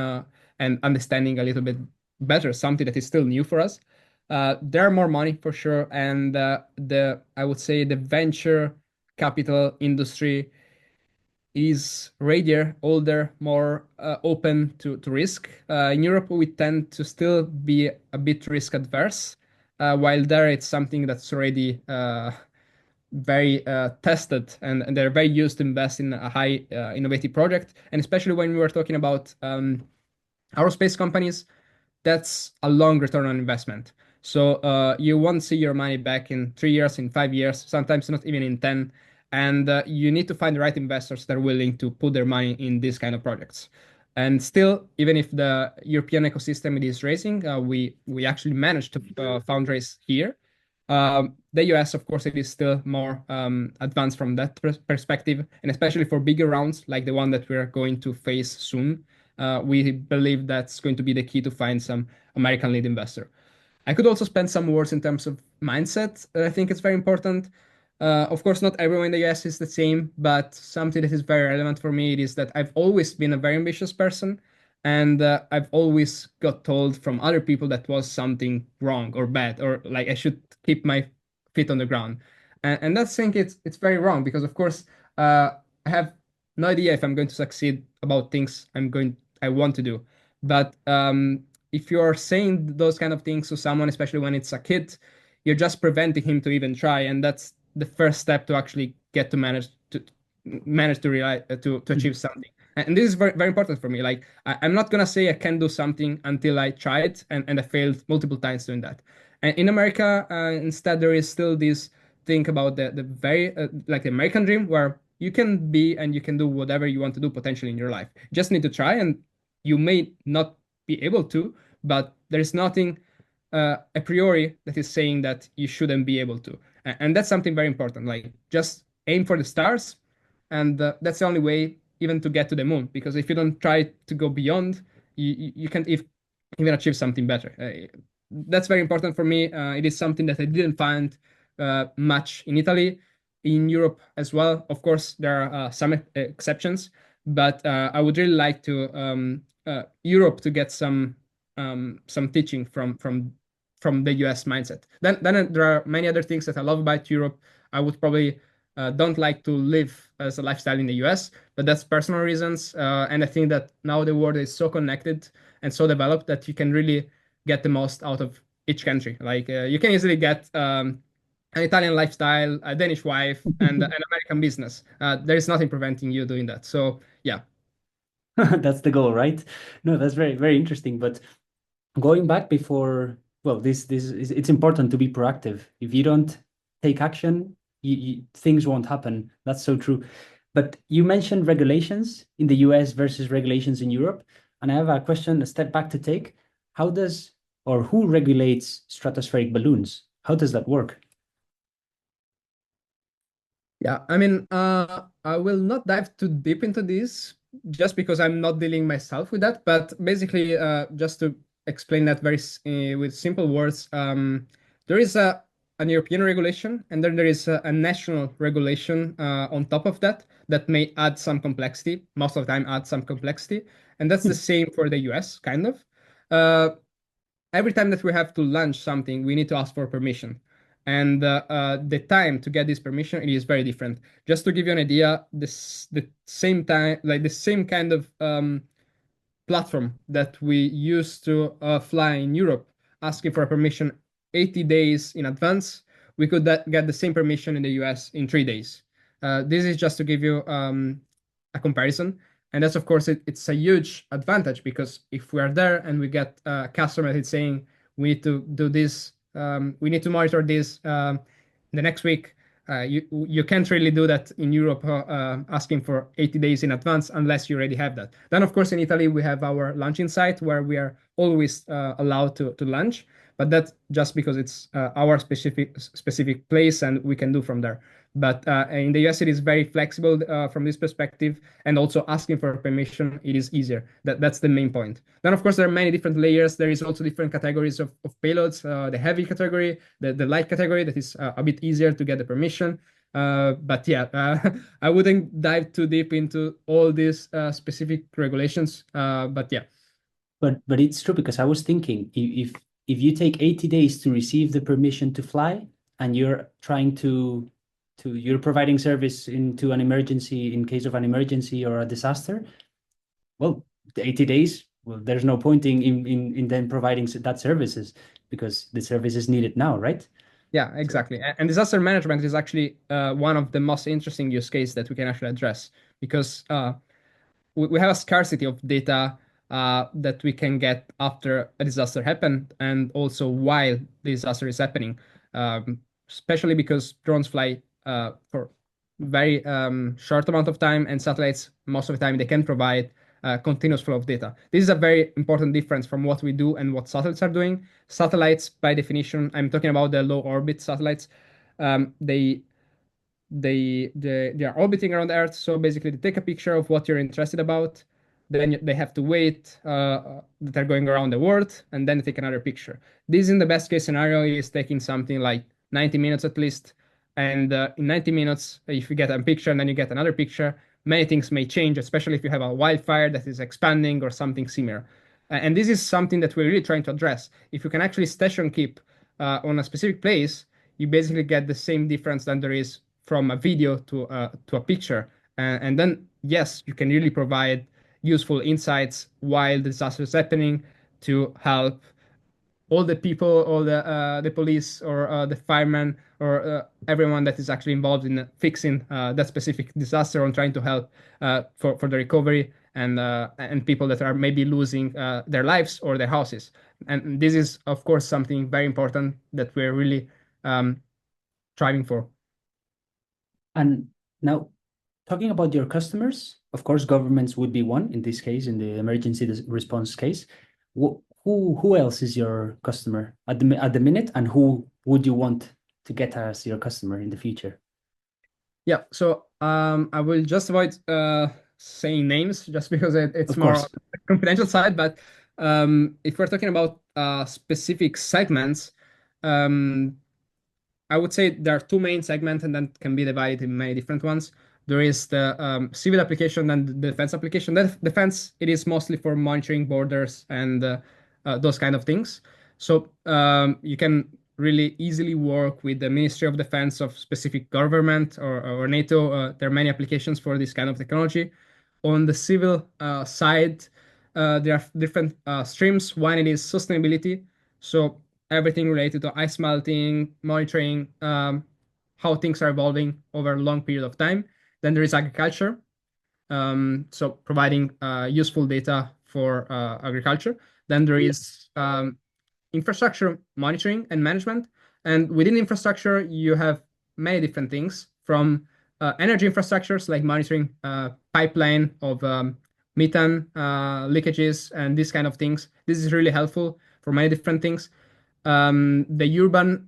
and understanding a little bit better something that is still new for us. There are more money for sure, and the I would say the venture capital industry is readier, older, more open to risk. In Europe, we tend to still be a bit risk adverse, while there it's something that's already very tested and they're very used to invest in a high innovative project. And especially when we were talking about aerospace companies, that's a long return on investment. So you won't see your money back in 3 years, in 5 years, sometimes not even in 10. And you need to find the right investors that are willing to put their money in these kind of projects. And still, even if the European ecosystem it is raising, we actually managed to fundraise here. The US, of course, it is still more advanced from that perspective, and especially for bigger rounds like the one that we're going to face soon. We believe that's going to be the key to find some American lead investor. I could also spend some words in terms of mindset. I think it's very important. Of course, not everyone in the US is the same, but something that is very relevant for me is that I've always been a very ambitious person, and I've always got told from other people that was something wrong or bad, or like I should keep my feet on the ground. And that's think it's very wrong because, of course, I have no idea if I'm going to succeed about things I want to do, but if you're saying those kind of things to someone, especially when it's a kid, you're just preventing him to even try, and that's the first step to actually get to manage to realize to achieve something. And this is very very important for me. Like I'm not gonna say I can do something until I try it, and I failed multiple times doing that. And in America, instead, there is still this thing about the very like the American dream, where you can be and you can do whatever you want to do potentially in your life. You just need to try, and you may not be able to, but there is nothing a priori that is saying that you shouldn't be able to. And that's something very important. Like just aim for the stars, and that's the only way even to get to the moon. Because if you don't try to go beyond, you can't even achieve something better. That's very important for me. It is something that I didn't find much in Italy, in Europe as well. Of course, there are some exceptions, but I would really like to Europe to get some teaching from the US mindset. Then there are many other things that I love about Europe. I would probably don't like to live as a lifestyle in the US, but that's personal reasons. And I think that now the world is so connected and so developed that you can really get the most out of each country. Like you can easily get an Italian lifestyle, a Danish wife, and an American business. There is nothing preventing you doing that. So yeah. That's the goal, right? No, that's very, very interesting. But going back before, well, this is it's important to be proactive. If you don't take action, things won't happen. That's so true. But you mentioned regulations in the US versus regulations in Europe, and I have a question, a step back to take. How does or who regulates stratospheric balloons? How does that work? Yeah, I mean, I will not dive too deep into this just because I'm not dealing myself with that. But basically, just to explain that with simple words, there is an European regulation, and then there is a national regulation on top of that that may add some complexity. Most of the time, add some complexity, and that's the same for the US, kind of. Uh, every time that we have to launch something, we need to ask for permission. And the time to get this permission, it is very different. Just to give you an idea, the same time, like the same kind of platform that we used to fly in Europe, asking for a permission 80 days in advance, we could get the same permission in the US in 3 days. This is just to give you a comparison. And that's, of course, it's a huge advantage because if we are there and we get a customer that's saying, we need to do this, we need to monitor this the next week, you can't really do that in Europe, asking for 80 days in advance unless you already have that. Then, of course, in Italy, we have our launching site where we are always allowed to launch, but that's just because it's our specific place and we can do from there. But in the US, it is very flexible from this perspective, and also asking for permission, it is easier. That's the main point. Then, of course, there are many different layers. There is also different categories of payloads, the heavy category, the light category, that is a bit easier to get the permission. But yeah, I wouldn't dive too deep into all these specific regulations. But yeah. But it's true because I was thinking if you take 80 days to receive the permission to fly and you're trying to you're providing service into an emergency in case of an emergency or a disaster, well, the 80 days, well, there's no point in them providing that services because the service is needed now, right? Yeah, So exactly. And disaster management is actually one of the most interesting use cases that we can actually address because we have a scarcity of data that we can get after a disaster happened and also while the disaster is happening, especially because drones fly for very short amount of time and satellites, most of the time, they can provide continuous flow of data. This is a very important difference from what we do and what satellites are doing. Satellites, by definition, I'm talking about the low orbit satellites. They they are orbiting around Earth. So basically, they take a picture of what you're interested about. then they have to wait that they're going around the world, and then take another picture. This, in the best case scenario, is taking something like 90 minutes at least. And in 90 minutes, if you get a picture and then you get another picture, many things may change, especially if you have a wildfire that is expanding or something similar. And this is something that we're really trying to address. If you can actually station keep on a specific place, you basically get the same difference than there is from a video to a picture. And then, yes, you can really provide useful insights while the disaster is happening to help all the people, all the police or the firemen or everyone that is actually involved in fixing that specific disaster and trying to help for the recovery and people that are maybe losing their lives or their houses. And this is, of course, something very important that we're really striving for. And now, talking about your customers, of course, governments would be one in this case, in the emergency response case. Who else is your customer at the minute, and who would you want to get as your customer in the future? Yeah, so I will just avoid saying names just because it's Of more course. on the confidential side. But if we're talking about specific segments, I would say there are two main segments, and then can be divided in many different ones. There is the civil application and the defense application. The defense, it is mostly for monitoring borders and those kind of things. So you can really easily work with the Ministry of Defense of specific government or NATO. There are many applications for this kind of technology. On the civil side, there are different streams. One, it is sustainability. So everything related to ice melting, monitoring, how things are evolving over a long period of time. Then there is agriculture, so providing useful data for agriculture. Then there is infrastructure monitoring and management. And within infrastructure, you have many different things from energy infrastructures like monitoring pipeline of methane leakages and these kind of things. This is really helpful for many different things. The urban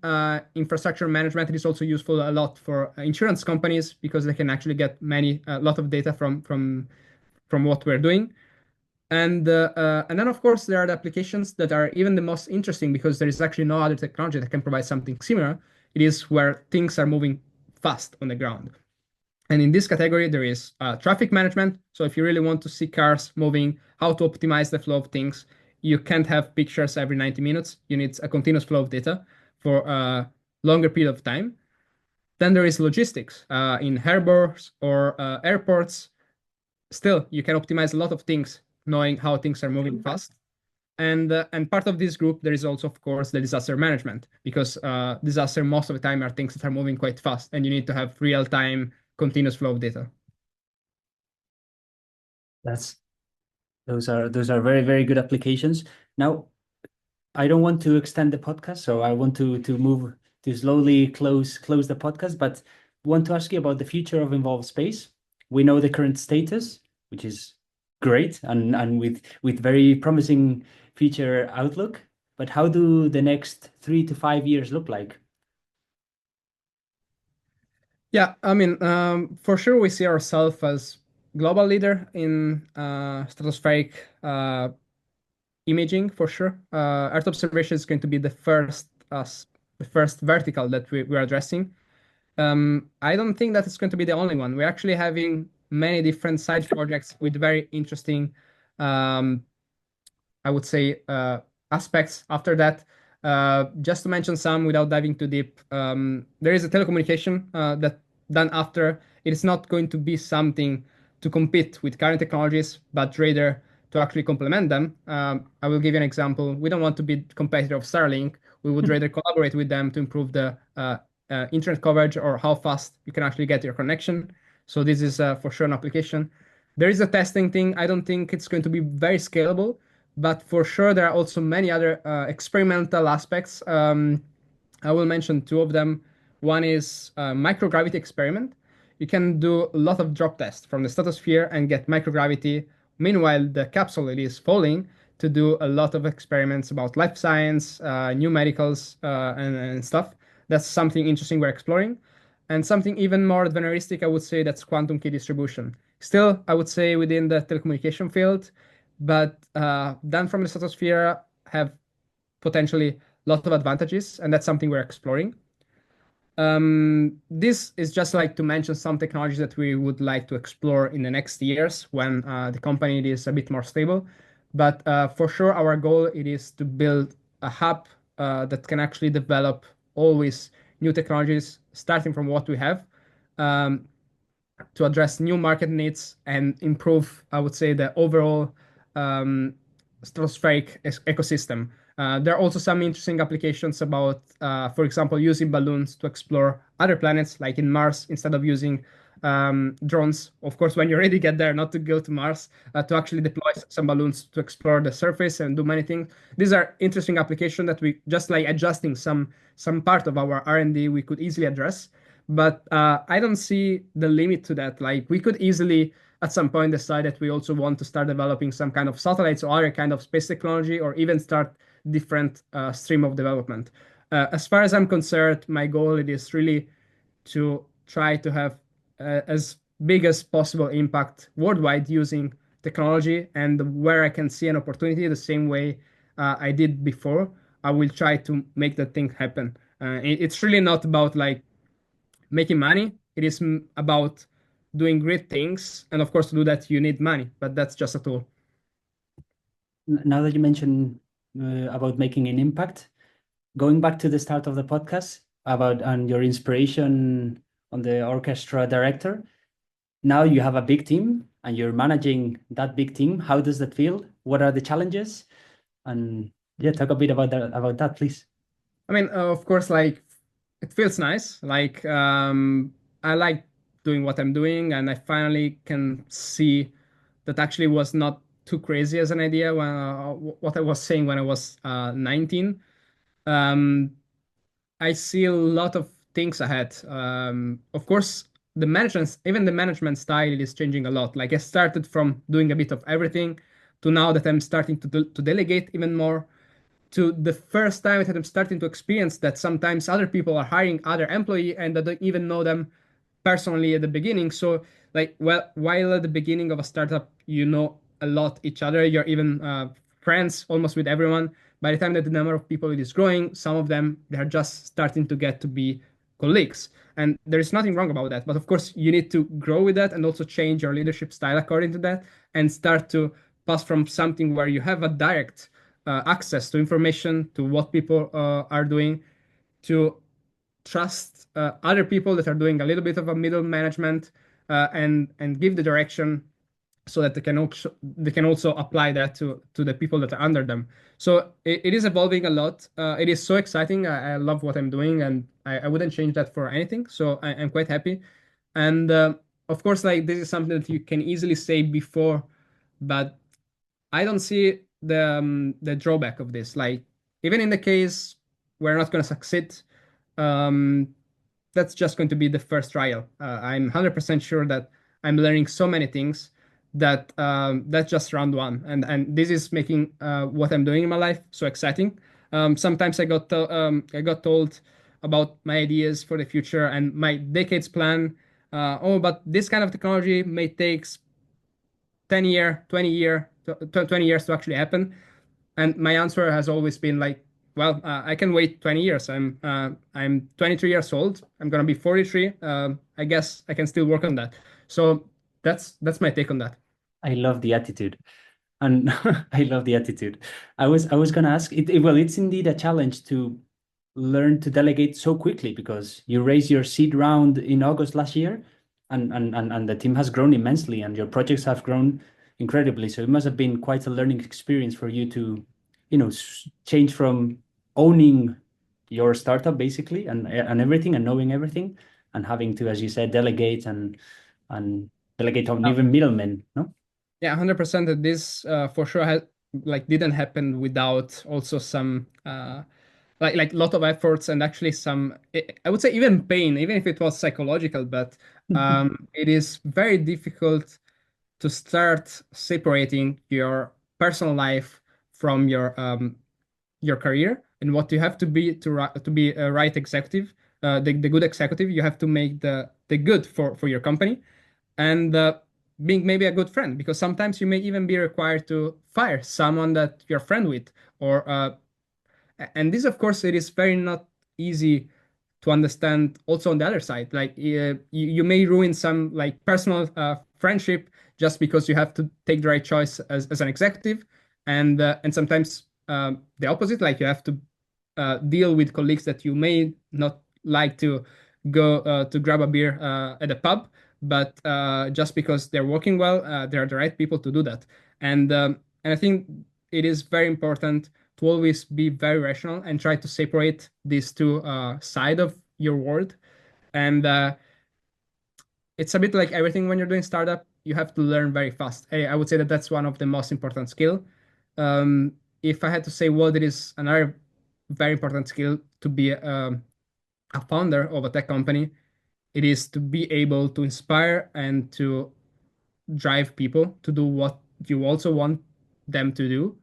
infrastructure management is also useful a lot for insurance companies because they can actually get a lot of data from what we're doing. And then, of course, there are the applications that are even the most interesting because there is actually no other technology that can provide something similar. It is where things are moving fast on the ground. And in this category, there is traffic management. So if you really want to see cars moving, how to optimize the flow of things, you can't have pictures every 90 minutes. You need a continuous flow of data for a longer period of time. Then there is logistics in harbors or airports. Still, you can optimize a lot of things knowing how things are moving fast. And part of this group, there is also, of course, the disaster management, because disaster most of the time are things that are moving quite fast, and you need to have real-time continuous flow of data. Those are very, very good applications. Now, I don't want to extend the podcast, so I want to move to slowly close the podcast, but want to ask you about the future of Involve Space. We know the current status, which is great and with very promising future outlook. But how do the next 3 to 5 years look like? Yeah, I mean, for sure, we see ourselves as global leader in stratospheric imaging, for sure. Earth observation is going to be the first vertical that we're addressing. I don't think that it's going to be the only one. We're actually having many different side projects with very interesting, I would say, aspects after that. Just to mention some without diving too deep, there is a telecommunication that done after. It is not going to be something to compete with current technologies, but rather to actually complement them. I will give you an example. We don't want to be competitor of Starlink. We would rather collaborate with them to improve the internet coverage or how fast you can actually get your connection. So this is for sure an application. There is a testing thing. I don't think it's going to be very scalable, but for sure there are also many other experimental aspects. I will mention two of them. One is microgravity experiment. You can do a lot of drop tests from the stratosphere and get microgravity. Meanwhile, the capsule it is falling to do a lot of experiments about life science, new medicals, and stuff. That's something interesting we're exploring. And something even more adventuristic, I would say, that's quantum key distribution. Still, I would say within the telecommunication field, but done from the stratosphere have potentially a lot of advantages, and that's something we're exploring. This is just like to mention some technologies that we would like to explore in the next years when the company is a bit more stable. But for sure, our goal it is to build a hub that can actually develop always new technologies, starting from what we have, um, to address new market needs and improve, I would say, the overall um, stratospheric ecosystem. There are also some interesting applications about, for example, using balloons to explore other planets, like in Mars, instead of using drones. Of course, when you already get there, not to go to Mars, to actually deploy some balloons to explore the surface and do many things. These are interesting applications that we just like adjusting some part of our R&D we could easily address. But I don't see the limit to that. Like we could easily at some point decide that we also want to start developing some kind of satellites or other kind of space technology, or even start different stream of development. As far as I'm concerned, my goal it is really to try to have as big as possible impact worldwide using technology, and where I can see an opportunity the same way I did before, I will try to make that thing happen. It's really not about like making money. It is about doing great things, and of course, to do that, you need money, but that's just a tool. Now that you mentioned about making an impact, going back to the start of the podcast about and your inspiration on the orchestra director, now you have a big team and you're managing that big team. How does that feel? What are the challenges? And yeah, talk a bit about that, please. I mean, of course, like it feels nice. Like I like doing what I'm doing, and I finally can see that actually was not too crazy as an idea when what I was saying when I was 19. Um, I see a lot of things ahead. Of course, even the management style is changing a lot. Like I started from doing a bit of everything to now that I'm starting to delegate even more, to the first time that I'm starting to experience that sometimes other people are hiring other employee and I don't even know them personally at the beginning. So like, well, while at the beginning of a startup, you know a lot each other, you're even friends almost with everyone. By the time that the number of people it is growing, some of them they're just starting to get to be colleagues. And there is nothing wrong about that. But of course, you need to grow with that and also change your leadership style according to that, and start to pass from something where you have a direct access to information, to what people are doing, to trust other people that are doing a little bit of a middle management, and give the direction so that they can also apply that to the people that are under them. So it is evolving a lot. It is so exciting. I love what I'm doing, and I wouldn't change that for anything. So I'm quite happy. And of course, like this is something that you can easily say before, but I don't see the drawback of this. Like even in the case we're not going to succeed, um, that's just going to be the first trial. I'm 100% sure that I'm learning so many things that that's just round one, and this is making what I'm doing in my life so exciting. Sometimes I got told about my ideas for the future and my decades plan. Oh, but this kind of technology may take 10 year, 20 years to actually happen. And my answer has always been like, well, I can wait 20 years. I'm 23 years old. I'm gonna be 43. I guess I can still work on that. So that's my take on that. I love the attitude. And I love the attitude. I was gonna ask well, it's indeed a challenge to learn to delegate so quickly because you raised your seed round in August last year, and the team has grown immensely and your projects have grown incredibly. So it must have been quite a learning experience for you to, change from owning your startup basically and everything and knowing everything and having to, as you said, delegate and delegate on even middlemen, no? Yeah, 100% that this for sure has like didn't happen without also some like lot of efforts, and actually some I would say even pain, even if it was psychological. But it is very difficult to start separating your personal life from your career, and what you have to be to be a right executive, the good executive. You have to make the good for your company, and being maybe a good friend, because sometimes you may even be required to fire someone that you're friend with, or and this, of course, it is very not easy to understand also on the other side. Like you may ruin some like personal friendship just because you have to take the right choice as an executive, and sometimes the opposite, like you have to deal with colleagues that you may not like to go to grab a beer at a pub, but just because they're working well, they're the right people to do that. And I think it is very important to always be very rational and try to separate these two side of your world. And it's a bit like everything when you're doing startup, you have to learn very fast. I would say that that's one of the most important skill. If I had to say what it is, another very important skill to be a founder of a tech company, it is to be able to inspire and to drive people to do what you also want them to do.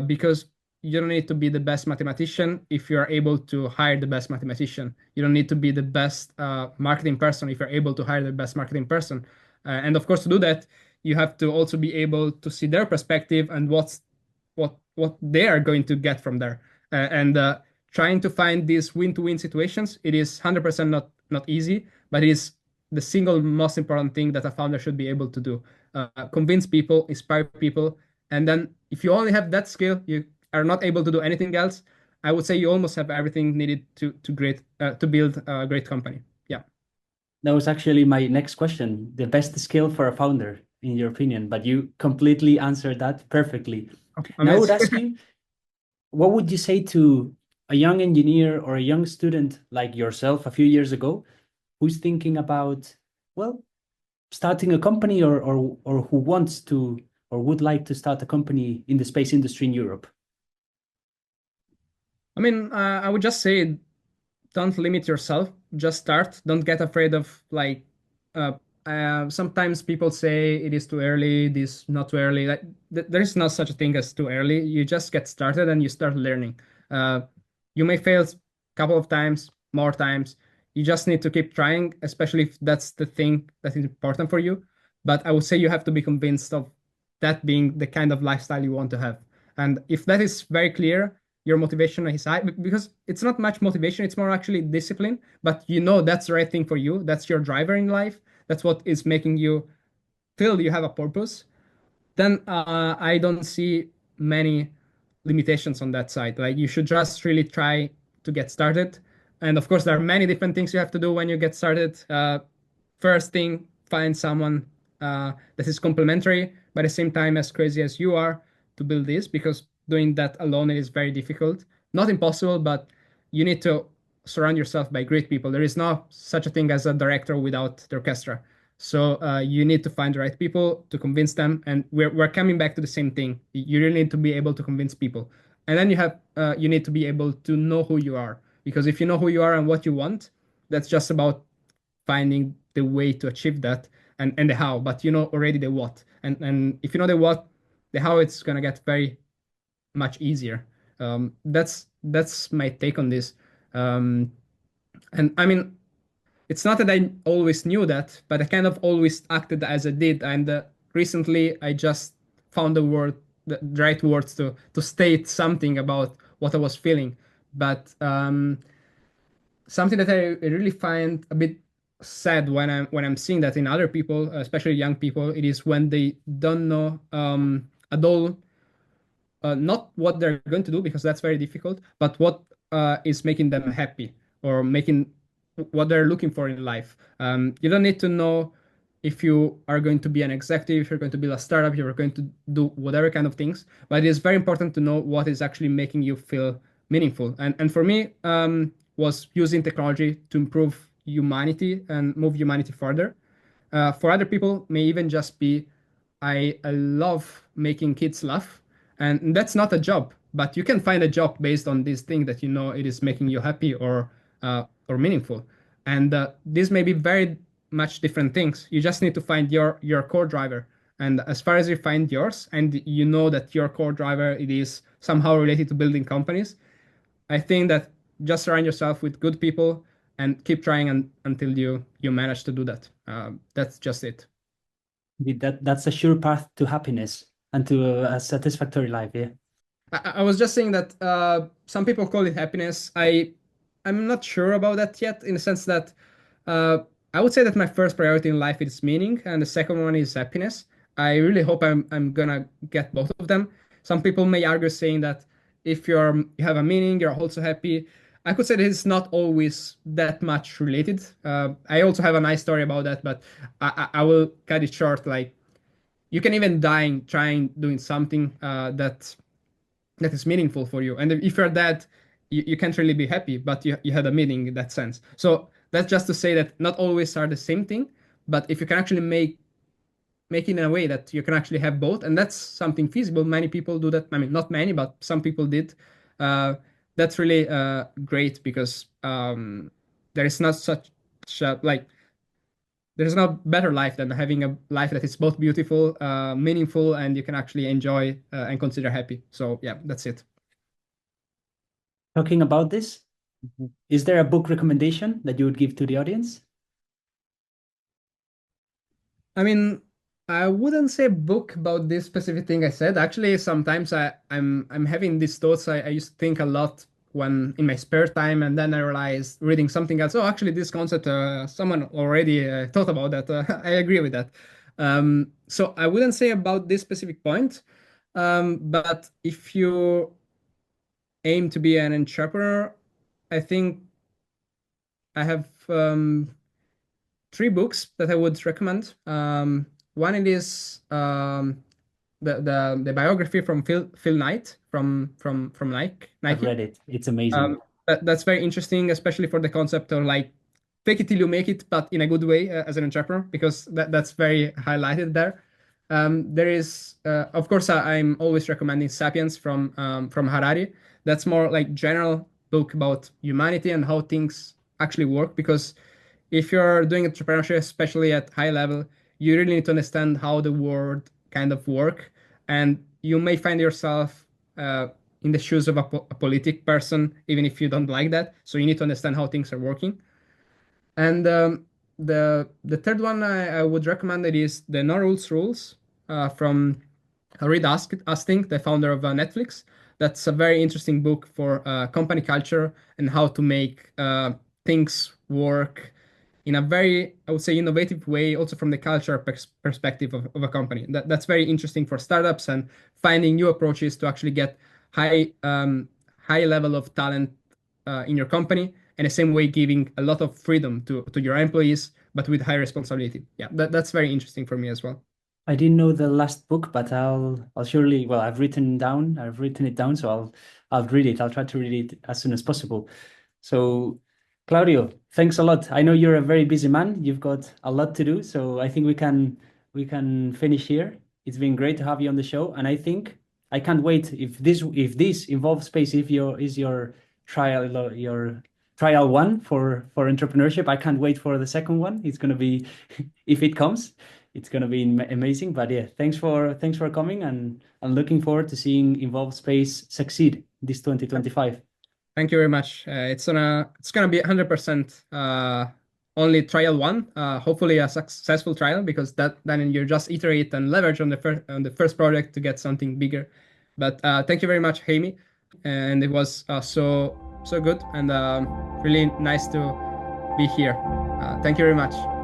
Because you don't need to be the best mathematician if you're able to hire the best mathematician. You don't need to be the best marketing person if you're able to hire the best marketing person. And of course, to do that, you have to also be able to see their perspective and what they are going to get from there. And trying to find these win-to-win situations, it is 100% not easy, but it is the single most important thing that a founder should be able to do. Convince people, inspire people, and then if you only have that skill, you are not able to do anything else. I would say you almost have everything needed to build a great company. Yeah. That was actually my next question. The best skill for a founder, in your opinion, but you completely answered that perfectly. Okay. And I would Amazing. ask you, what would you say to a young engineer or a young student like yourself a few years ago who's thinking about, well, starting a company or who wants to or would like to start a company in the space industry in Europe? I mean, I would just say don't limit yourself. Just start. Don't get afraid of like. Uh, Sometimes people say it is too early. This not too early. Like there is no such a thing as too early. You just get started and you start learning. Uh, you may fail a couple of times, more times. You just need to keep trying, especially if that's the thing that is important for you. But I would say you have to be convinced of that being the kind of lifestyle you want to have. And if that is very clear, your motivation is high, because it's not much motivation, it's more actually discipline, but you know that's the right thing for you, that's your driver in life, that's what is making you feel you have a purpose, then I don't see many limitations on that side. Like you should just really try to get started. And of course, there are many different things you have to do when you get started. First thing, find someone that is complementary, but at the same time as crazy as you are to build this, because doing that alone is very difficult. Not impossible, but you need to surround yourself by great people. There is no such a thing as a director without the orchestra. So you need to find the right people to convince them, and we're coming back to the same thing. You really need to be able to convince people, and then you need to be able to know who you are, because if you know who you are and what you want, that's just about finding the way to achieve that, and the how. But you know already the what, and if you know the what, the how, it's gonna get very much easier. That's my take on this. And I mean, it's not that I always knew that, but I kind of always acted as I did. And recently, I just found the right words to state something about what I was feeling. But something that I really find a bit sad when I'm seeing that in other people, especially young people, it is when they don't know at all, not what they're going to do, because that's very difficult, but what is making them happy, or making what they're looking for in life. You don't need to know if you are going to be an executive, if you're going to build a startup, if you're going to do whatever kind of things, but it is very important to know what is actually making you feel meaningful. And for me, was using technology to improve humanity and move humanity further. For other people, may even just be I love making kids laugh, and that's not a job, but you can find a job based on this thing that you know it is making you happy or meaningful. And these may be very much different things. You just need to find your core driver. And as far as you find yours, and you know that your core driver it is somehow related to building companies, I think that just surround yourself with good people and keep trying until you manage to do that. That's just it. That's a sure path to happiness and to a satisfactory life. Yeah. I was just saying that some people call it happiness. I'm not sure about that yet, in the sense that uh, I would say that my first priority in life is meaning, and the second one is happiness. I really hope I'm gonna get both of them. Some people may argue saying that if you have a meaning, you're also happy. I could say that it's not always that much related. I also have a nice story about that, but I will cut it short. Like, you can even die trying doing something that is meaningful for you. And if you're dead, you can't really be happy, but you had a meaning in that sense. So that's just to say that not always are the same thing, but if you can actually make it in a way that you can actually have both, and that's something feasible. Many people do that. I mean, not many, but some people did. Uh, that's really great because there is not such like there's no better life than having a life that is both beautiful, meaningful, and you can actually enjoy and consider happy. So yeah, that's it. Talking about this, is there a book recommendation that you would give to the audience? I mean, I wouldn't say book about this specific thing I said. Actually, sometimes I'm having these thoughts. I used to think a lot when in my spare time, and then I realized reading something else. Oh, actually, this concept, someone already thought about that. I agree with that. So I wouldn't say about this specific point. But if you aim to be an entrepreneur, I think I have three books that I would recommend. One it is the biography from Phil Knight from I've Nike. read it. It's amazing. That's very interesting, especially for the concept of like fake it till you make it, but in a good way as an entrepreneur, because that's very highlighted there. There is, of course, I'm always recommending *Sapiens* from Harari. That's more like general book about humanity and how things actually work. Because if you're doing entrepreneurship, especially at high level, you really need to understand how the world kind of work, and you may find yourself in the shoes of a politic person, even if you don't like that. So you need to understand how things are working. And the third one I would recommend it is the No Rules Rules from Reed Hastings, the founder of Netflix. That's a very interesting book for company culture and how to make things work in a very, I would say, innovative way, also from the culture perspective of a company. That's very interesting for startups and finding new approaches to actually get high level of talent in your company, and the same way giving a lot of freedom to your employees, but with high responsibility. Yeah, that's very interesting for me as well. I didn't know the last book, but I'll surely, well, I've written it down, so I'll read it. I'll try to read it as soon as possible. So, Claudio, thanks a lot. I know you're a very busy man. You've got a lot to do, so I think we can finish here. It's been great to have you on the show, and I think I can't wait if this involves space, if your your trial one for entrepreneurship. I can't wait for the second one. It's gonna be if it comes, it's gonna be amazing. But yeah, thanks for coming, and I'm looking forward to seeing Involve Space succeed this 2025. Thank you very much. It's gonna be 100% only trial one. Hopefully a successful trial, because that then you just iterate and leverage on the first project to get something bigger. But thank you very much, Jamie, and it was so good and really nice to be here. Thank you very much.